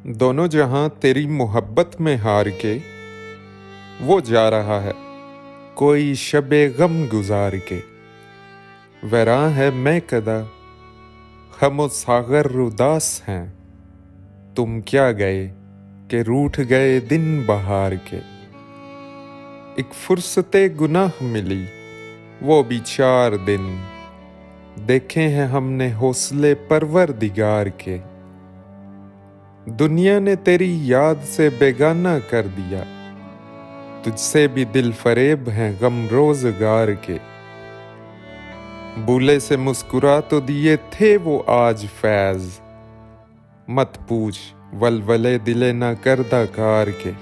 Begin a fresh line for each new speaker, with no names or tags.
दोनों जहां तेरी मोहब्बत में हार के वो जा रहा है कोई शबे गम गुजार के। वैरां है मैं कदा खमो सागर उदास हैं, तुम क्या गए कि रूठ गए दिन बहार के। एक फुर्सते गुनाह मिली वो भी 4 दिन, देखे हैं हमने हौसले परवरदिगार के। दुनिया ने तेरी याद से बेगाना कर दिया, तुझसे भी दिल फरेब हैं गम रोजगार के। बूले से मुस्कुरा तो दिए थे वो आज फैज, मत पूछ वलवले दिले ना करदा कार के।